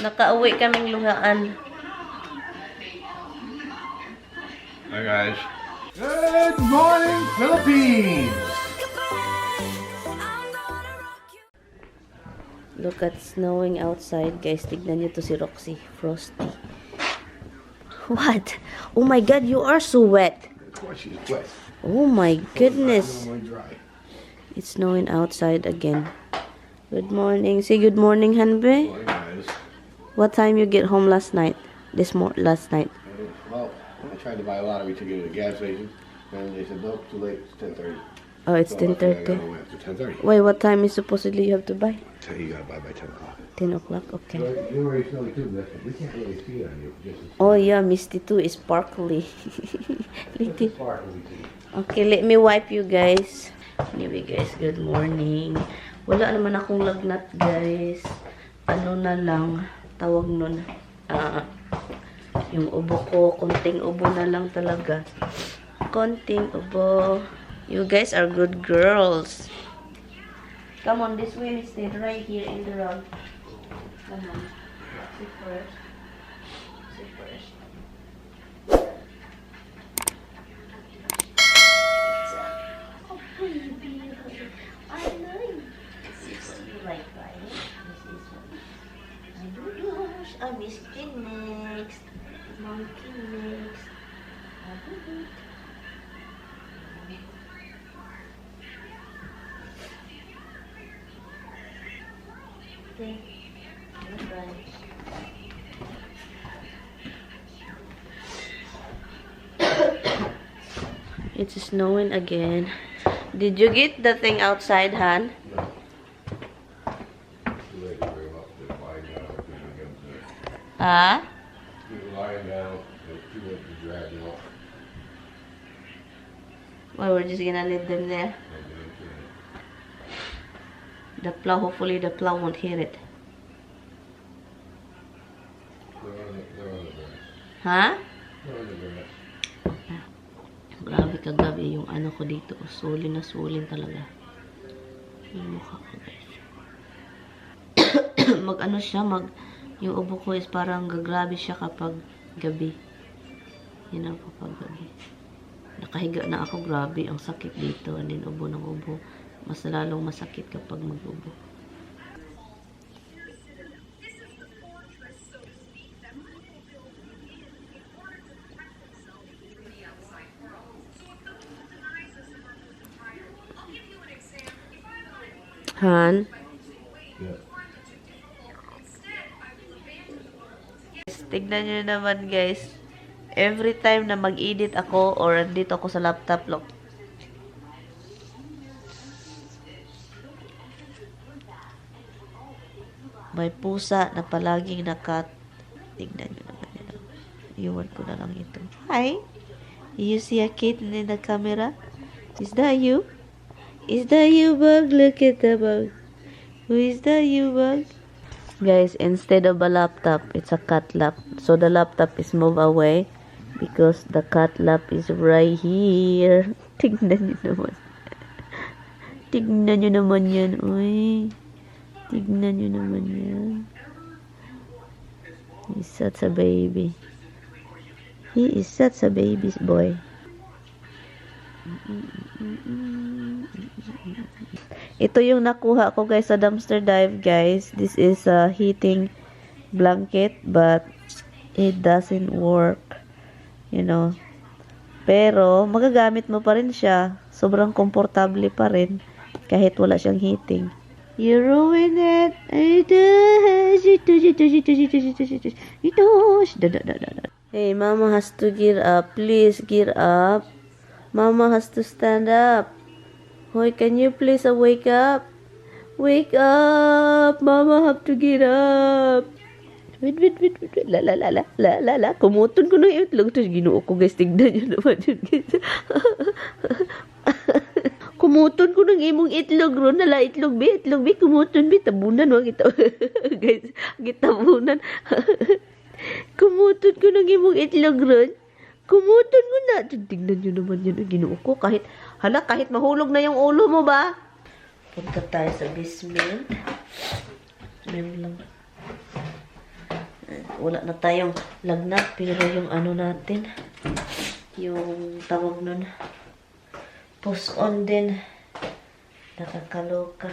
Nakauwi kaming luhaan. Hi guys. Good morning, Philippines! Look at snowing outside, guys. Tignan niyo to si Roxy. Frosty. What? Oh my God, you are so wet. Of course she's wet. Oh my goodness. Dry. It's snowing outside again. Good morning. Say good morning, Hanbe. Morning guys. What time you get home last night? Last night. Well, I tried to buy a lottery ticket at a gas station, and they said, nope, too late, it's 10:30. Oh, it's So I got 10:30. home after 10:30. Wait, what time is supposedly you have to buy? So you gotta buy by 10 o'clock. 10 o'clock, okay. You already snowed too, but we can't really see it on you. Just Oh yeah, Misty too is sparkly. Little. sparkly too. Okay, let me wipe you guys. Anyway guys, good morning. Wala naman akong lagnat guys. Ano na lang, tawag nun. Yung ubo ko, konting ubo na lang talaga. Konting ubo. You guys are good girls. Come on, this way, Misty. Right here in the rug. Come on. Sit first. Sit first. I miss next. Monkey next. Okay. Bye. It's snowing again. Did you get the thing outside, Han? No. Too late to bring them up. They're lying down. If we don't get them today. Ah? They're lying down. It's too late to drag them up. Well, we're just gonna leave them there. The plow, hopefully the plow won't hit it. They're on the grass. Ha? They're on the grass. Grabe kagabi yung ano ko dito. Sulin na sulin talaga. Yung mukha ko guys. Mag-ano siya, yung ubo ko is parang gagrabe siya kapag gabi. Yun ang kapag gabi. Nakahiga na ako, grabe. Ang sakit dito. And then ubo ng ubo. Mas lalong masakit kapag mag-ubo. Han? Yeah. Tignan nyo naman guys. Every time na mag-edit ako or dito ako sa laptop, look. May pusa na palaging nakat. Tignan nyo naman yun. Iwan ko na lang ito. Hi! You see a kitten in the camera? Is that you? Is that you, bug? Look at the bug. Who is that, you, bug? Guys, instead of a laptop, it's a cat lap. So the laptop is moved away because the cat lap is right here. Tignan nyo naman. Tignan nyo naman yan. Uy. Tignan nyo naman yan. He's such a baby. He is such a baby's boy. Ito yung nakuha ko guys sa dumpster dive guys. This is a heating blanket but it doesn't work. You know. Pero magagamit mo pa rin siya. Sobrang komportable pa rin kahit wala siyang heating. You ruined it. Hey, Mama has to get up. Please get up. Mama has to stand up. Hoy, can you please wake up? Wake up! Mama have to get up. Wait. La. Kumutun ko ng itlog. Tapos ginuo ko guys. Tignan nyo naman yun guys. Kumutun ko ng imong itlog ron. Nala itlog bi. Kumutun bi. Tabunan wag ito. Guys, gitabunan. Kumutun ko ng imong itlog ron. Kumutun mo na. Tignan nyo naman yun. Ginuo ko. Kahit mahulog na yung ulo mo ba? Punta tayo sa basement. Meron lang. Wala na tayong lagnat, pero yung ano natin, yung tawag nun, push-on din. Nakakaloka.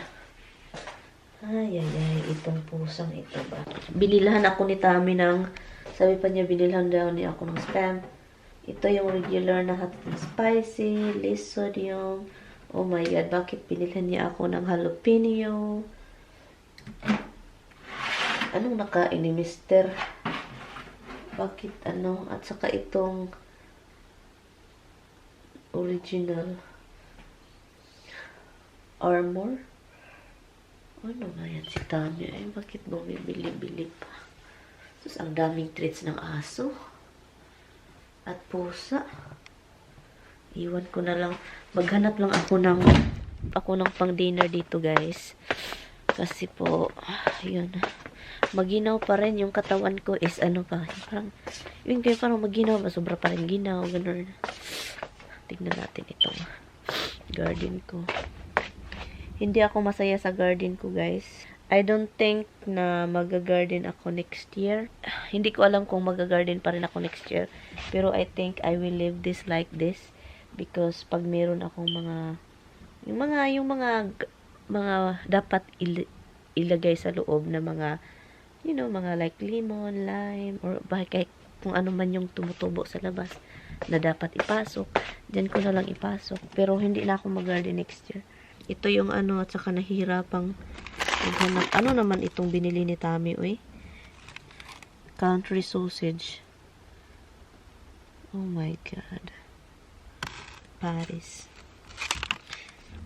Ay, itong pusang ito ba? Binilahan ako ni Tami ng, sabi pa niya, binilhan daw niya ako ng Spam. Ito yung regular na hot and spicy, less sodium. Oh my God, bakit binilhan niya ako ng jalapeno? Anong nakain ni Mister? Bakit ano? At saka itong original Armor. Ano nga yan si Tanya? Eh, bakit bumibili-bili pa? Tapos ang daming treats ng aso. At pusa. Iwan ko na lang. Maghanap lang ako ng pang dinner dito, guys. Kasi po, yun. Maginaw pa rin yung katawan ko is ano pa. Parang, yun kayo parang maginaw ba? Sobra pa rin ginaw. Ganun. Tignan natin itong garden ko. Hindi ako masaya sa garden ko, guys. I don't think na mag-garden ako next year. Hindi ko alam kung mag-garden pa rin ako next year. Pero I think I will leave this like this. Because pag meron akong yung mga dapat ilagay sa loob na mga, you know, mga like lemon, lime, or kahit kung ano man yung tumutubo sa labas na dapat ipasok. Diyan ko na lang ipasok. Pero hindi na ako mag-garden next year. Ito yung ano, at saka nahihirapang maghanap. Ano naman itong binili ni Tami, uy? Country sausage. Oh my God. Paris.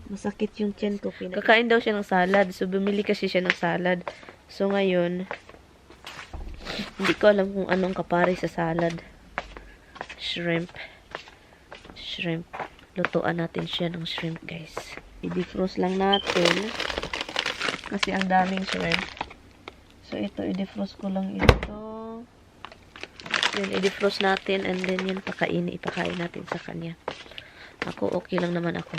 Masakit yung tiyan ko. Kakain daw siya ng salad. So, bumili kasi siya ng salad. So, ngayon, hindi ko alam kung anong kapari sa salad. Shrimp. Shrimp. Lutuan natin siya ng shrimp, guys. I-defrost lang natin. Kasi ang daming shrimp. So, ito, i-defrost ko lang ito. Yun, i-defrost natin. And then, yun, ipakain natin sa kanya. Ako, okay lang naman ako.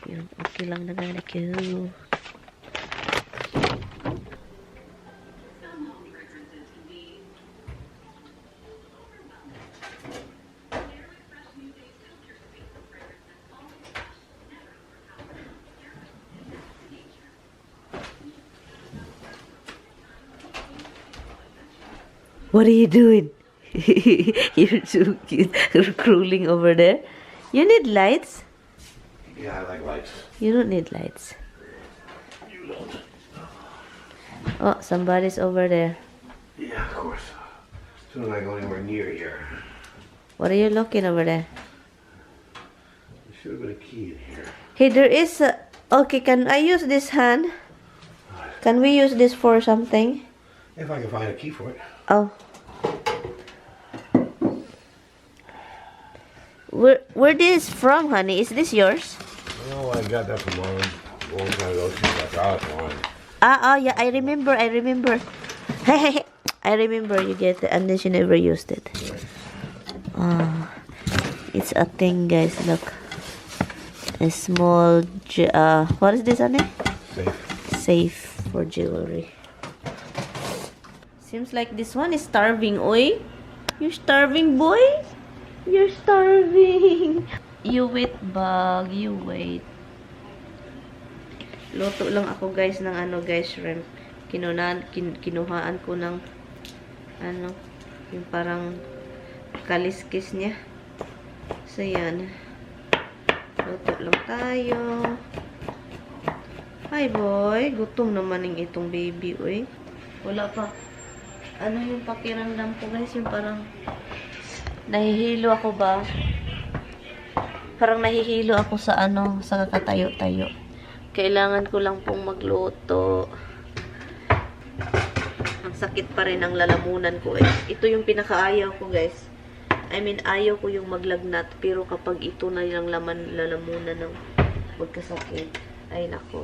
Yun, okay lang naman ako. What are you doing? You're so cute. You're crawling over there. You need lights? Yeah, I like lights. You don't need lights. You don't. Oh, somebody's over there. Yeah, of course. As soon as I go anywhere near here. What are you looking over there? There should have been a key in here. Hey, there is a... Okay, can I use this hand? Can we use this for something? If I can find a key for it. Oh. Where this from, honey? Is this yours? Oh, I got that from Mom. A long time ago, she got one. Oh, yeah, I remember. I remember you get it, and then she never used it. Oh, it's a thing, guys. Look. A small, what is this, honey? Safe. Safe for jewelry. Seems like this one is starving, oy. You're starving, boy? You're starving. You wait, bag. You wait. Luto lang ako, guys, ng shrimp. Kinuhaan ko ng, yung parang kaliskis niya. So, yan. Luto lang tayo. Hi, boy. Gutom naman yung itong baby, oy. Wala pa. Ano yung pakiramdam ko, guys? Yung parang nahihilo ako ba? Parang nahihilo ako sa sa kakatayo-tayo. Kailangan ko lang pong magluto. Ang sakit pa rin ang lalamunan ko eh. Ito yung pinakaayaw ko, guys. I mean, ayaw ko yung maglagnat. Pero kapag ito na yung lalamunan ng magkasakit, ay nako.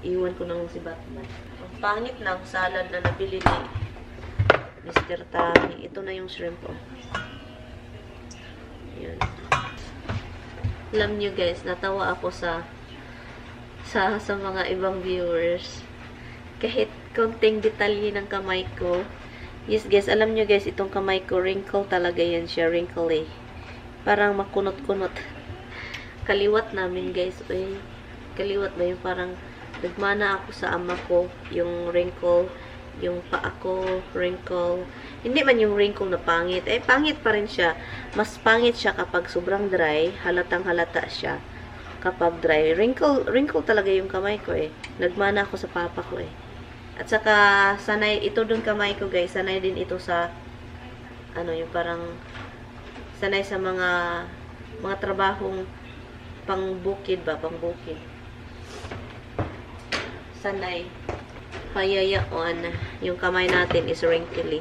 Iwan ko na lang si Batman. Ang pangit ng salad na nabili ni Mr. Tami. Ito na yung shrimp ko. Yun. Alam nyo, guys, natawa ako sa mga ibang viewers. Kahit konting detalye ng kamay ko, Yes guys, alam nyo guys, itong kamay ko, wrinkle talaga yan siya, wrinkle eh. Parang makunot-kunot. Kaliwat namin guys, eh. Kaliwat ba yung parang nagmana ako sa ama ko, yung wrinkle, yung paa ko, wrinkle. Hindi man yung wrinkle na pangit. Eh, pangit pa rin siya. Mas pangit siya kapag sobrang dry, halatang halata siya. Kapag dry, wrinkle talaga yung kamay ko eh. Nagmana ako sa papa ko eh. At saka, sanay, ito dun kamay ko guys, sanay din ito sa, ano, yung parang, sanay sa mga trabahong pangbukid ba, pangbukid. Sanay. Payayaon. Yung kamay natin is wrinkly.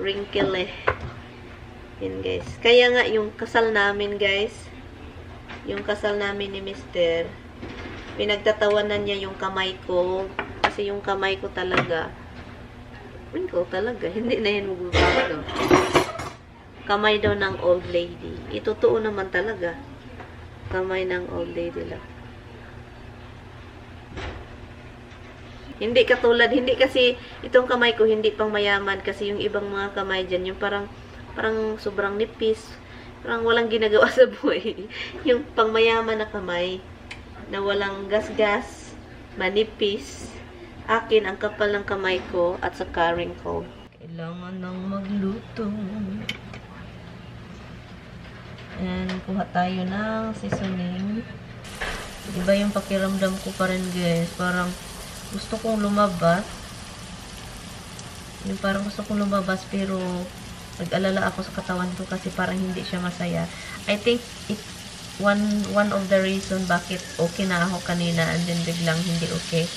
Wrinkly. Yan guys. Kaya nga, yung kasal namin guys, yung kasal namin ni Mr., pinagtatawanan niya yung kamay ko. Kasi yung kamay ko talaga, wrinkle talaga. Hindi na yan magbabago. Kamay daw ng old lady. Itotoo naman talaga. Kamay ng old lady lang. Hindi katulad, hindi kasi, itong kamay ko, hindi pang mayaman. Kasi yung ibang mga kamay dyan, yung parang sobrang nipis. Parang walang ginagawa sa buhay. Yung pang mayaman na kamay, na walang gas-gas, manipis. Akin, ang kapal ng kamay ko at sa wrinkle. Kailangan nang magluto. And kuha tayo ng seasoning. Iba yung pakiramdam ko pa rin guys. Parang gusto kong lumabas. Yung parang gusto kong lumabas pero nag-alala ako sa katawan ko kasi parang hindi siya masaya. I think one of the reason bakit okay na ako kanina and then biglang hindi okay.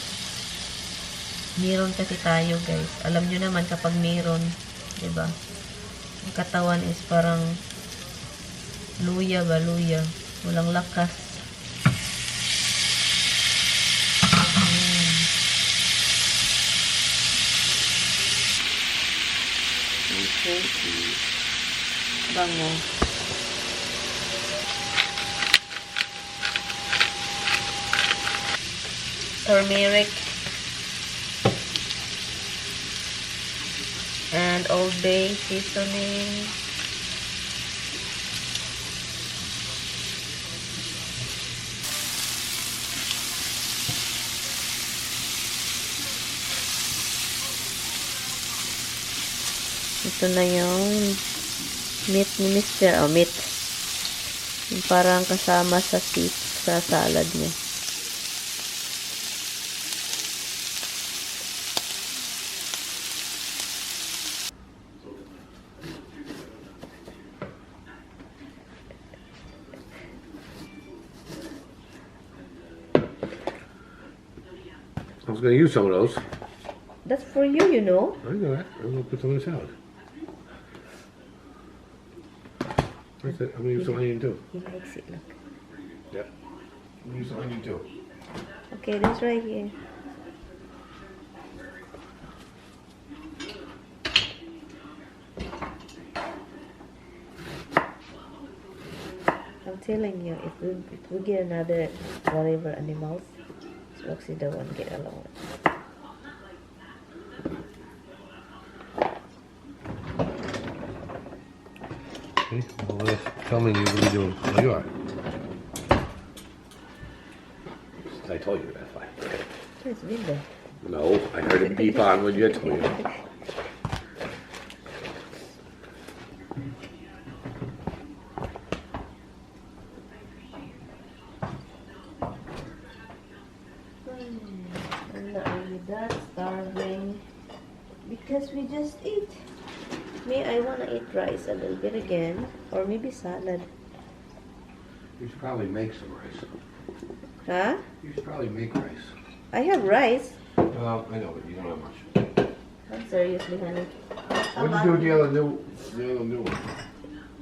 Meron kasi tayo guys. Alam nyo naman kapag meron, diba? Ang katawan is parang luya ba? Luya. Walang lakas. Okay. Bango. Turmeric. And Old Bay seasoning. Ito na yung meat ni Mr. Oh, meat. Yung parang kasama sa salad niya. I was going to use some of those. That's for you, you know. I know that. I'm going to put some in the salad. That's it. I'm going to use some onion too. He likes it, look. Yep. I'm going to use some onion too. Okay, that's right here. I'm telling you, if we get another whatever animals, Roxy the one get along with. Okay, well, tell me what are you doing? Oh, you are. I told you that's fine. It's window. No, I heard it beep on when you told me. I'm not really that starving because we just eat. I wanna eat rice a little bit again, or maybe salad. You should probably make some rice. Huh? You should probably make rice. I have rice. Well, I know, but you don't have much. I'm seriously, honey. What did you do with the other new one?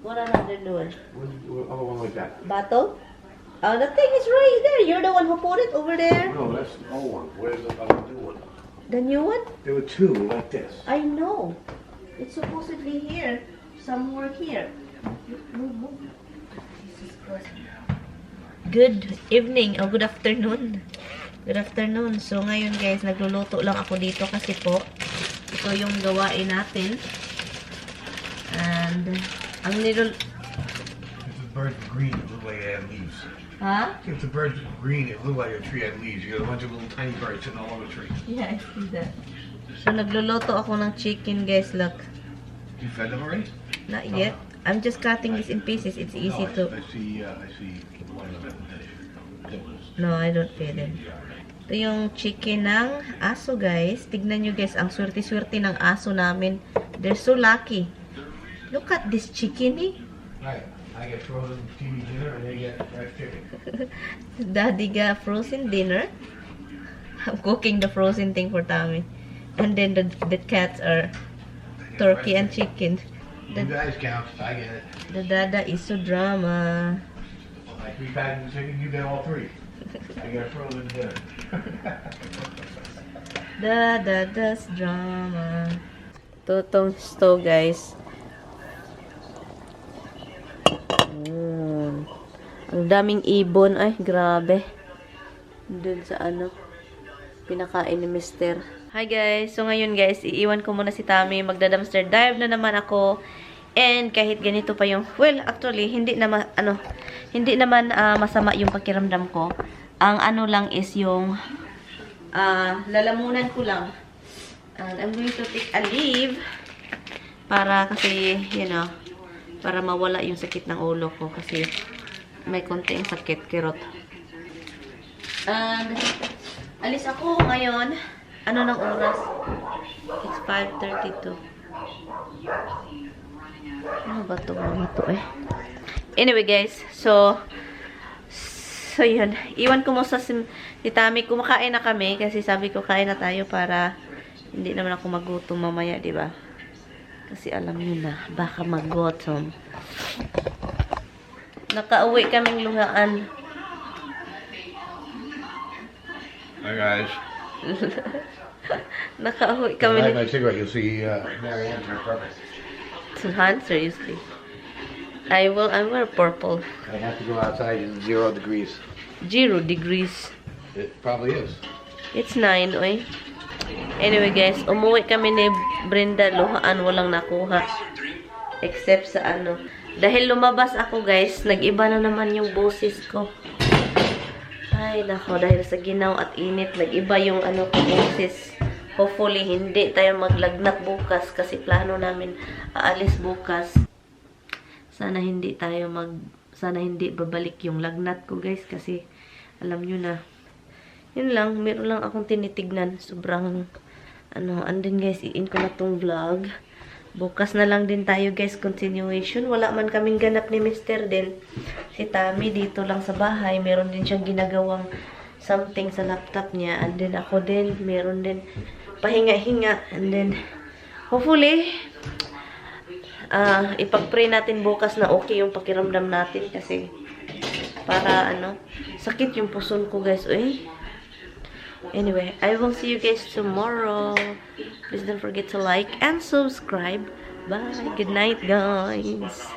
What another new one? What did you do with the other one like that? Bottle? Oh, the thing is right there. You're the one who put it over there. No, that's the old one. Where's the other new one? The new one? There were two like this. I know. It's supposedly here. Somewhere here. Move. Jesus Christ. Good evening or good afternoon. Good afternoon. So ngayon guys, nagluluto lang ako dito kasi po ito yung gawain natin. And, ang nilul... If the birds were green, it looked like it had leaves. Ha? If the birds were green, it looked like a tree had leaves. You got a bunch of little tiny birds sitting all over the tree. Yeah, I see that. So, nagluluto ako ng chicken, guys. Look. You fed them already? Not yet. I'm just cutting this in pieces. It's easy to... I see one of them. No, I don't feed them. Ito yung chicken ng aso, guys. Tignan nyo, guys. Ang swerte-swerte ng aso namin. They're so lucky. Look at this chicken, eh. Right. I get frozen TV dinner and they get fresh chicken. Daddy got frozen dinner. I'm cooking the frozen thing for Tommy. And then the cats are turkey and chicken. You guys count. I get it. The dada is so drama. Like 3 packs of chicken, you get all 3. I get frozen dinner. Dada's drama. Totong stove, guys. Ang daming ibon. Ay, grabe. Doon sa ano, pinakain ni Mister. Hi guys! So ngayon guys, iiwan ko muna si Tommy. Magda-dumpster dive na naman ako. And kahit ganito pa yung, well, actually, hindi naman masama yung pakiramdam ko. Ang ano lang is yung, lalamunan ko lang. And I'm going to take a leave. Para kasi, you know, para mawala yung sakit ng ulo ko. Kasi may konting sakit, kirot. And, alis ako ngayon. Ano ng oras? It's 5:32. Ano ba ito? Anyway guys, so yun. Iwan ko mo sa si Tommy. Kumakain na kami kasi sabi ko kain na tayo para hindi naman ako magutom mamaya, di ba? Kasi alam niyo na, baka magutom. Nakauwi kaming luhaan. Hi guys. Nakauwi If kami I have my cigarette, you'll see Marianne's her purple. seriously. I wear purple. I have to go outside in 0 degrees. 0 degrees. It probably is. It's 9, oy. Anyway guys, umuwi kami ni Brenda, luhaan, walang nakuha. Except sa ano. Dahil lumabas ako guys, nag-iba na naman yung boses ko. Ay, nako, dahil sa ginaw at init, nag-iba yung ano ko boses. Hopefully, hindi tayo maglagnat bukas kasi plano namin aalis bukas. Sana hindi babalik yung lagnat ko guys kasi alam nyo na. Yun lang, meron lang akong tinitignan. Sobrang, and then guys, i-in ko na tong vlog. Bukas na lang din tayo guys, continuation. Wala man kaming ganap ni Mr. din. Si Tommy dito lang sa bahay. Meron din siyang ginagawang something sa laptop niya. And then ako din, meron din pahinga-hinga. And then, hopefully, ipag-pray natin bukas na okay yung pakiramdam natin. Kasi, para sakit yung puson ko guys. Uy. Anyway, I will see you guys tomorrow. Please don't forget to like and subscribe. Bye. Good night, guys.